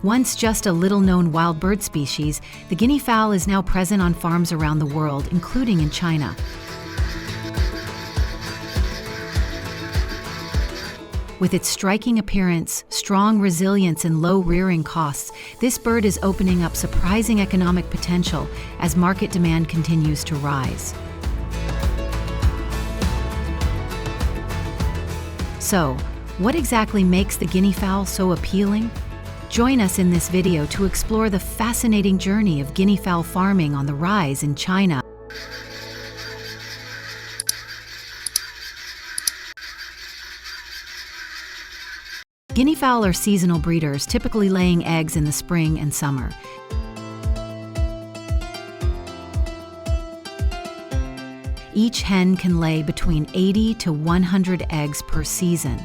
Once just a little-known wild bird species, the guinea fowl is now present on farms around the world, including in China. With its striking appearance, strong resilience, and low rearing costs, this bird is opening up surprising economic potential as market demand continues to rise. So, what exactly makes the guinea fowl so appealing? Join us in this video to explore the fascinating journey of guinea fowl farming on the rise in China. Guinea fowl are seasonal breeders, typically laying eggs in the spring and summer. Each hen can lay between 80 to 100 eggs per season.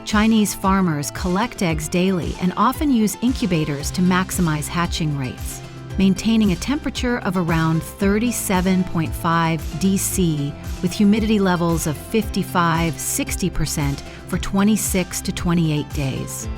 Chinese farmers collect eggs daily and often use incubators to maximize hatching rates, maintaining a temperature of around 37.5 dC with humidity levels of 55–60% for 26 to 28 days.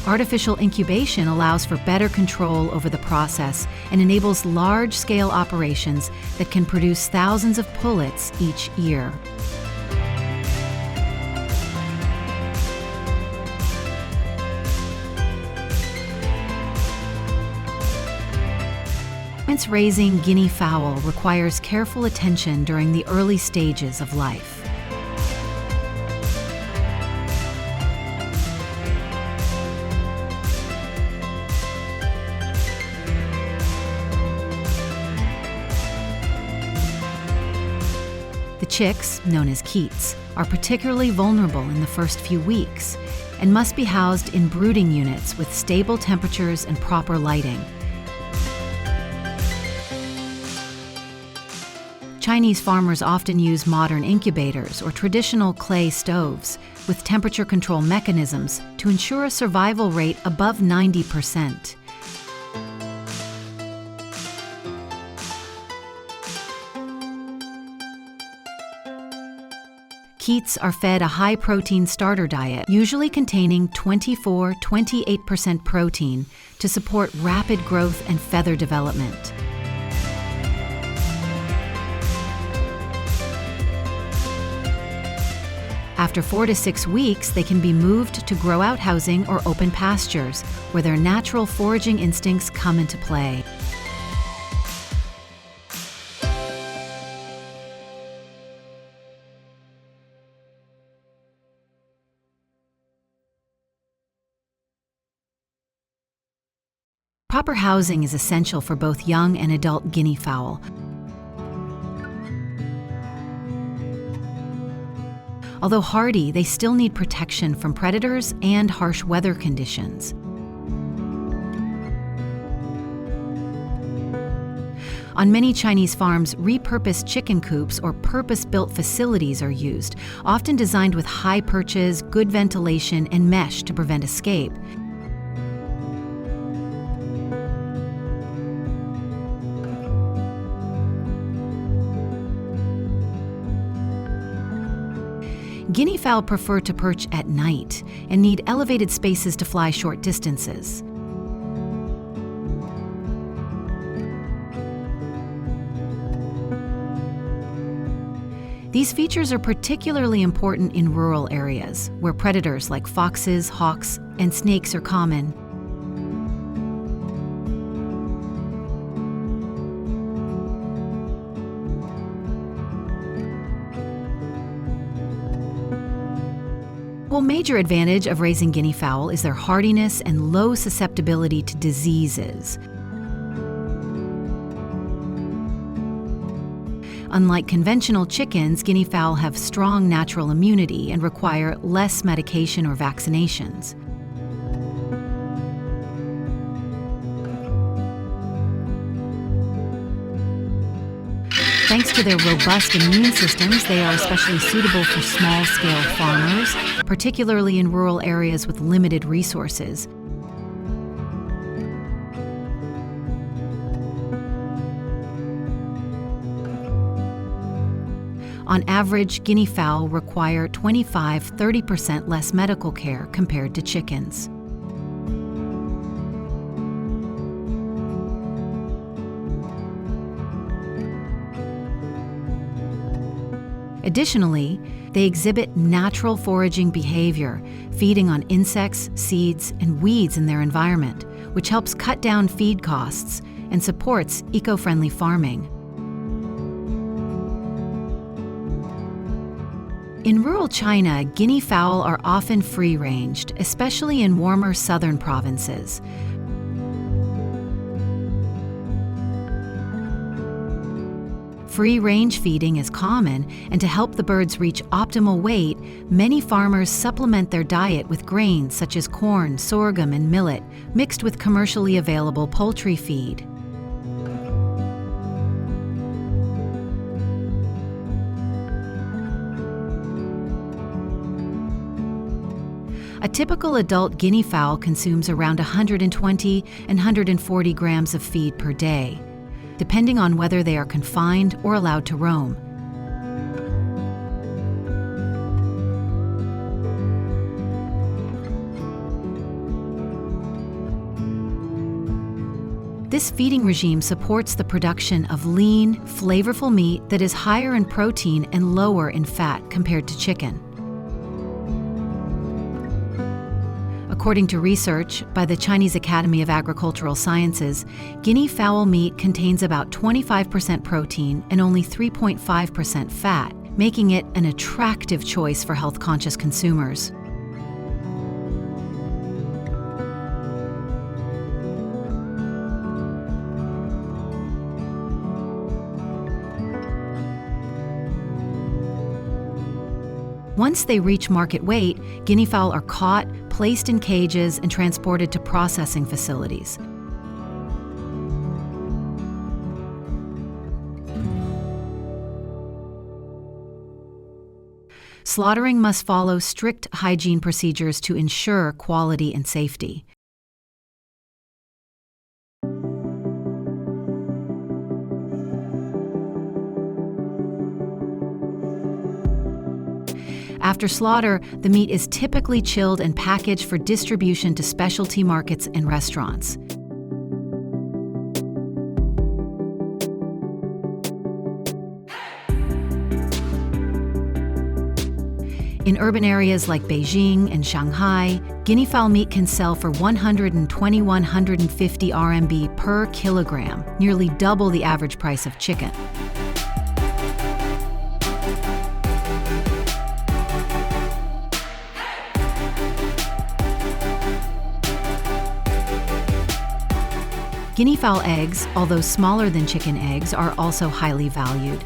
Artificial incubation allows for better control over the process and enables large-scale operations that can produce thousands of pullets each year. Raising guinea fowl requires careful attention during the early stages of life. The chicks, known as keats, are particularly vulnerable in the first few weeks and must be housed in brooding units with stable temperatures and proper lighting. Chinese farmers often use modern incubators or traditional clay stoves with temperature control mechanisms to ensure a survival rate above 90%. Keats are fed a high-protein starter diet, usually containing 24–28% protein to support rapid growth and feather development. After 4 to 6 weeks, they can be moved to grow-out housing or open pastures, where their natural foraging instincts come into play. Proper housing is essential for both young and adult guinea fowl. Although hardy, they still need protection from predators and harsh weather conditions. On many Chinese farms, repurposed chicken coops or purpose-built facilities are used, often designed with high perches, good ventilation, and mesh to prevent escape. Guinea fowl prefer to perch at night and need elevated spaces to fly short distances. These features are particularly important in rural areas, where predators like foxes, hawks, and snakes are common. One major advantage of raising guinea fowl is their hardiness and low susceptibility to diseases. Unlike conventional chickens, guinea fowl have strong natural immunity and require less medication or vaccinations. Thanks to their robust immune systems, they are especially suitable for small-scale farmers, particularly in rural areas with limited resources. On average, guinea fowl require 25–30% less medical care compared to chickens. Additionally, they exhibit natural foraging behavior, feeding on insects, seeds, and weeds in their environment, which helps cut down feed costs and supports eco-friendly farming. In rural China, guinea fowl are often free-ranged, especially in warmer southern provinces. Free-range feeding is common, and to help the birds reach optimal weight, many farmers supplement their diet with grains such as corn, sorghum, and millet, mixed with commercially available poultry feed. A typical adult guinea fowl consumes around 120 and 140 grams of feed per day, depending on whether they are confined or allowed to roam. This feeding regime supports the production of lean, flavorful meat that is higher in protein and lower in fat compared to chicken. According to research by the Chinese Academy of Agricultural Sciences, guinea fowl meat contains about 25% protein and only 3.5% fat, making it an attractive choice for health-conscious consumers. Once they reach market weight, guinea fowl are caught, placed in cages, and transported to processing facilities. Slaughtering must follow strict hygiene procedures to ensure quality and safety. After slaughter, the meat is typically chilled and packaged for distribution to specialty markets and restaurants. In urban areas like Beijing and Shanghai, guinea fowl meat can sell for 120–150 RMB per kilogram, nearly double the average price of chicken. Guinea fowl eggs, although smaller than chicken eggs, are also highly valued.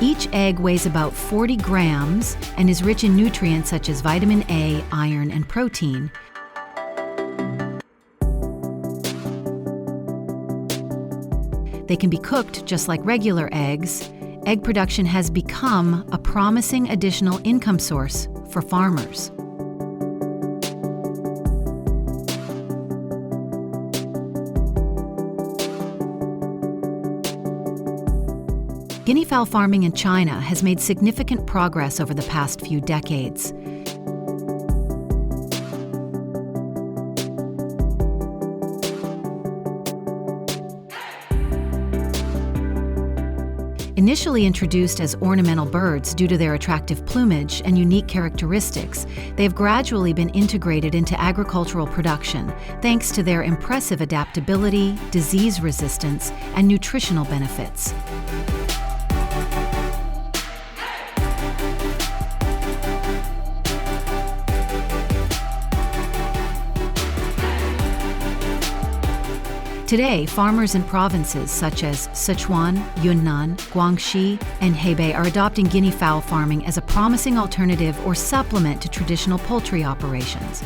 Each egg weighs about 40 grams and is rich in nutrients such as vitamin A, iron, and protein. They can be cooked just like regular eggs. Egg production has become a promising additional income source for farmers. Guinea fowl farming in China has made significant progress over the past few decades. Initially introduced as ornamental birds due to their attractive plumage and unique characteristics, they have gradually been integrated into agricultural production thanks to their impressive adaptability, disease resistance, and nutritional benefits. Today, farmers in provinces such as Sichuan, Yunnan, Guangxi, and Hebei are adopting guinea fowl farming as a promising alternative or supplement to traditional poultry operations.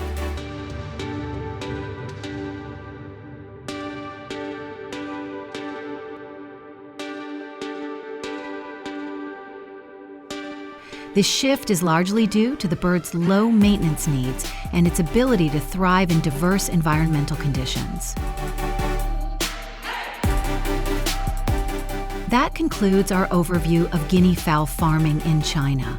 This shift is largely due to the bird's low maintenance needs and its ability to thrive in diverse environmental conditions. That concludes our overview of guinea fowl farming in China.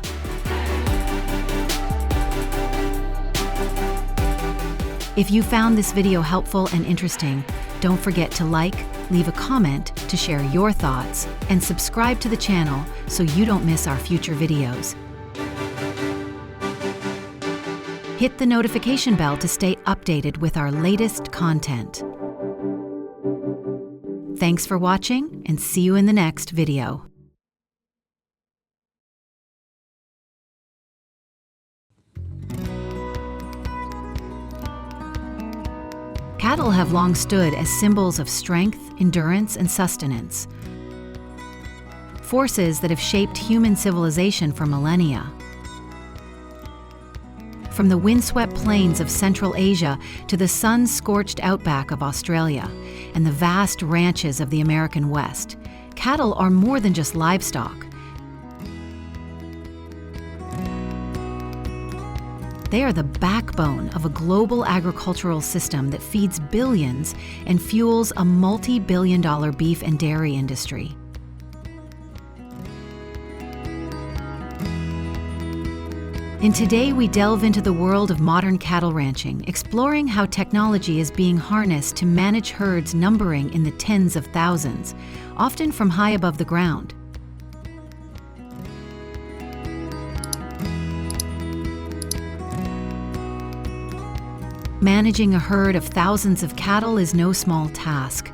If you found this video helpful and interesting, don't forget to like, leave a comment to share your thoughts, and subscribe to the channel so you don't miss our future videos. Hit the notification bell to stay updated with our latest content. Thanks for watching, and see you in the next video. Cattle have long stood as symbols of strength, endurance, and sustenance, forces that have shaped human civilization for millennia. From the windswept plains of Central Asia to the sun-scorched outback of Australia and the vast ranches of the American West, cattle are more than just livestock. They are the backbone of a global agricultural system that feeds billions and fuels a multi-billion-dollar beef and dairy industry. And today we delve into the world of modern cattle ranching, exploring how technology is being harnessed to manage herds numbering in the tens of thousands, often from high above the ground. Managing a herd of thousands of cattle is no small task.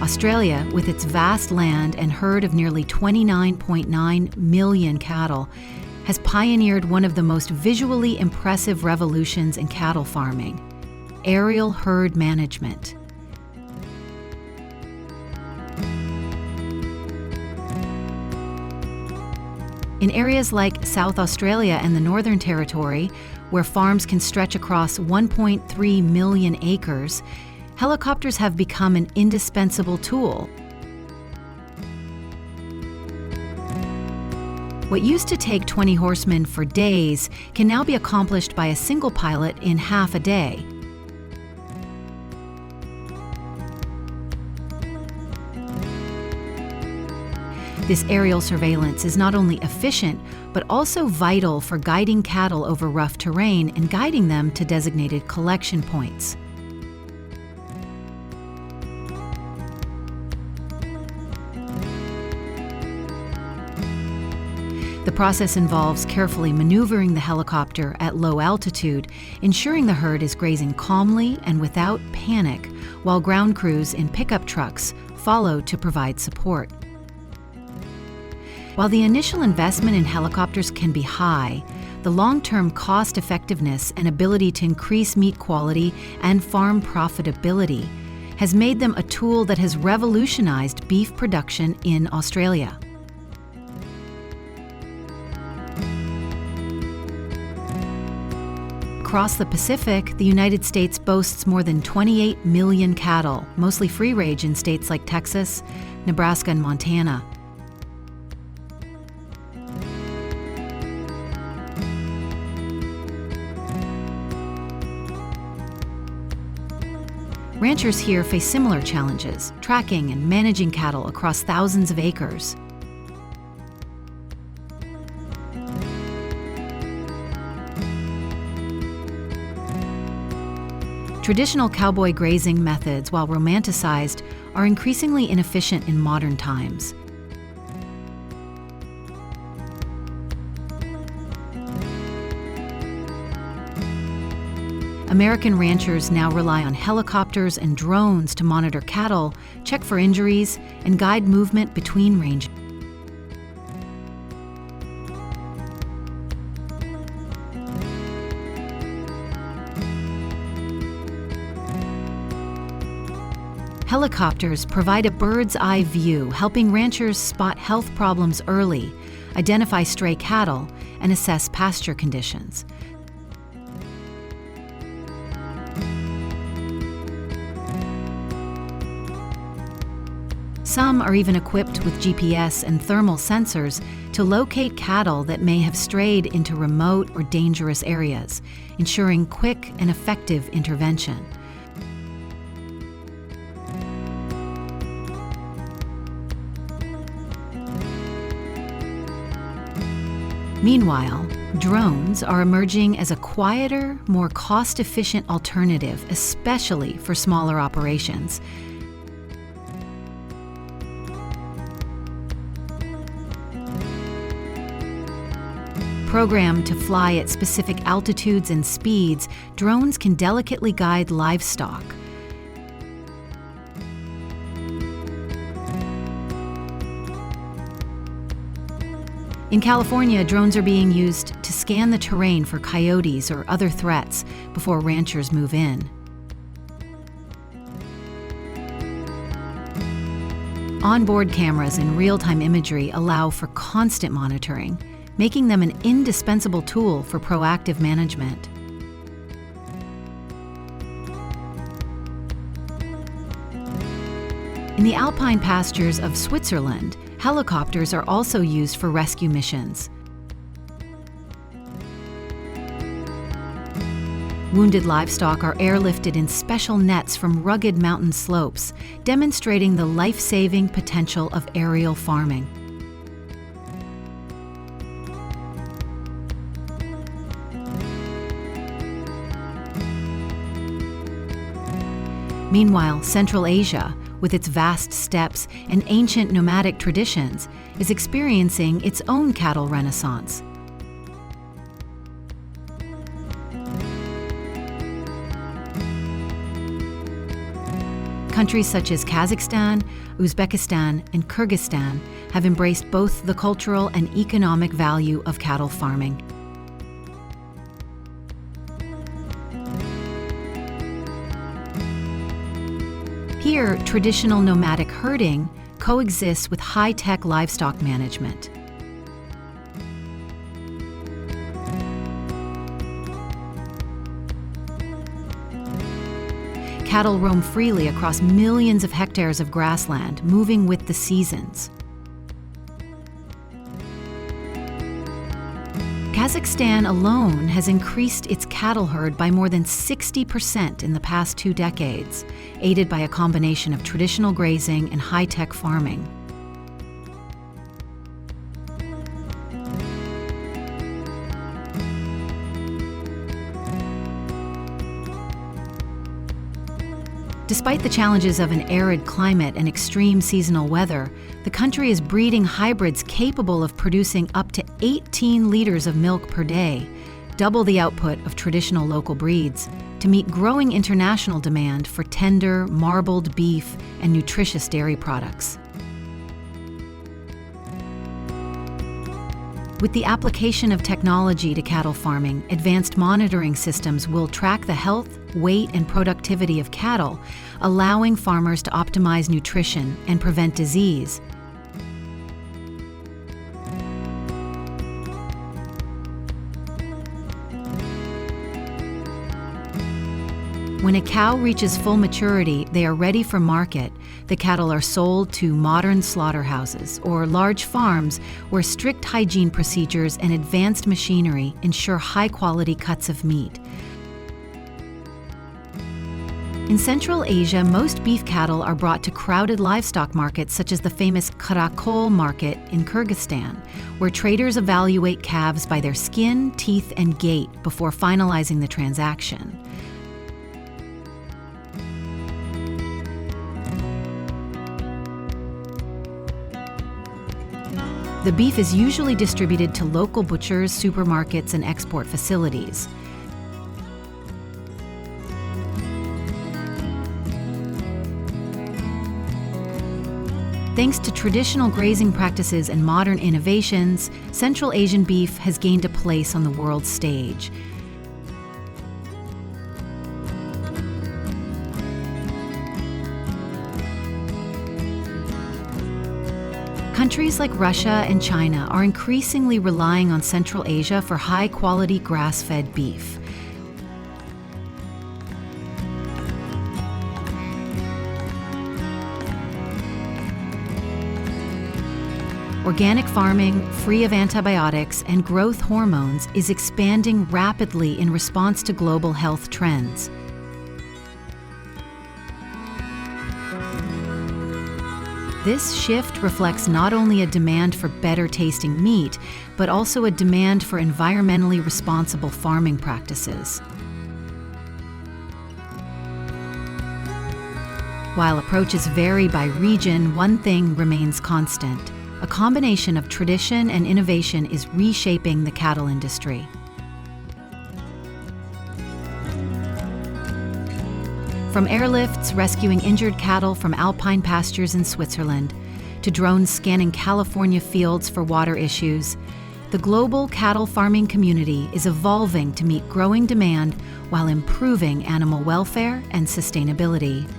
Australia, with its vast land and herd of nearly 29.9 million cattle, has pioneered one of the most visually impressive revolutions in cattle farming: aerial herd management. In areas like South Australia and the Northern Territory, where farms can stretch across 1.3 million acres, helicopters have become an indispensable tool. What used to take 20 horsemen for days can now be accomplished by a single pilot in half a day. This aerial surveillance is not only efficient, but also vital for guiding cattle over rough terrain and guiding them to designated collection points. The process involves carefully maneuvering the helicopter at low altitude, ensuring the herd is grazing calmly and without panic, while ground crews in pickup trucks follow to provide support. While the initial investment in helicopters can be high, the long-term cost-effectiveness and ability to increase meat quality and farm profitability has made them a tool that has revolutionized beef production in Australia. Across the Pacific, the United States boasts more than 28 million cattle, mostly free-range in states like Texas, Nebraska, and Montana. Ranchers here face similar challenges, tracking and managing cattle across thousands of acres. Traditional cowboy grazing methods, while romanticized, are increasingly inefficient in modern times. American ranchers now rely on helicopters and drones to monitor cattle, check for injuries, and guide movement between ranges. Helicopters provide a bird's-eye view, helping ranchers spot health problems early, identify stray cattle, and assess pasture conditions. Some are even equipped with GPS and thermal sensors to locate cattle that may have strayed into remote or dangerous areas, ensuring quick and effective intervention. Meanwhile, drones are emerging as a quieter, more cost-efficient alternative, especially for smaller operations. Programmed to fly at specific altitudes and speeds, drones can delicately guide livestock. In California, drones are being used to scan the terrain for coyotes or other threats before ranchers move in. Onboard cameras and real-time imagery allow for constant monitoring, making them an indispensable tool for proactive management. In the alpine pastures of Switzerland, helicopters are also used for rescue missions. Wounded livestock are airlifted in special nets from rugged mountain slopes, demonstrating the life-saving potential of aerial farming. Meanwhile, Central Asia, with its vast steppes and ancient nomadic traditions, is experiencing its own cattle renaissance. Countries such as Kazakhstan, Uzbekistan, and Kyrgyzstan have embraced both the cultural and economic value of cattle farming. Here, traditional nomadic herding coexists with high-tech livestock management. Cattle roam freely across millions of hectares of grassland, moving with the seasons. Kazakhstan alone has increased its cattle herd by more than 60% in the past 2 decades, aided by a combination of traditional grazing and high-tech farming. Despite the challenges of an arid climate and extreme seasonal weather, the country is breeding hybrids capable of producing up to 18 liters of milk per day, double the output of traditional local breeds, to meet growing international demand for tender, marbled beef and nutritious dairy products. With the application of technology to cattle farming, advanced monitoring systems will track the health, weight, and productivity of cattle, allowing farmers to optimize nutrition and prevent disease. When a cow reaches full maturity, they are ready for market. The cattle are sold to modern slaughterhouses or large farms where strict hygiene procedures and advanced machinery ensure high-quality cuts of meat. In Central Asia, most beef cattle are brought to crowded livestock markets such as the famous Karakol market in Kyrgyzstan, where traders evaluate calves by their skin, teeth, and gait before finalizing the transaction. The beef is usually distributed to local butchers, supermarkets, and export facilities. Thanks to traditional grazing practices and modern innovations, Central Asian beef has gained a place on the world stage. Countries like Russia and China are increasingly relying on Central Asia for high-quality grass-fed beef. Organic farming, free of antibiotics and growth hormones, is expanding rapidly in response to global health trends. This shift reflects not only a demand for better tasting meat, but also a demand for environmentally responsible farming practices. While approaches vary by region, one thing remains constant. A combination of tradition and innovation is reshaping the cattle industry. From airlifts rescuing injured cattle from alpine pastures in Switzerland, to drones scanning California fields for water issues, the global cattle farming community is evolving to meet growing demand while improving animal welfare and sustainability.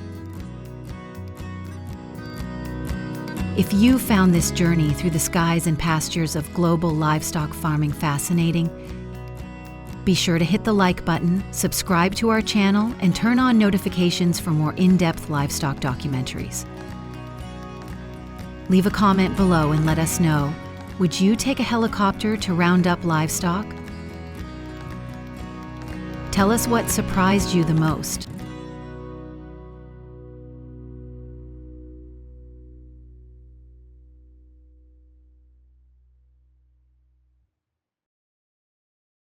If you found this journey through the skies and pastures of global livestock farming fascinating, be sure to hit the like button, subscribe to our channel, and turn on notifications for more in-depth livestock documentaries. Leave a comment below and let us know, would you take a helicopter to round up livestock? Tell us what surprised you the most.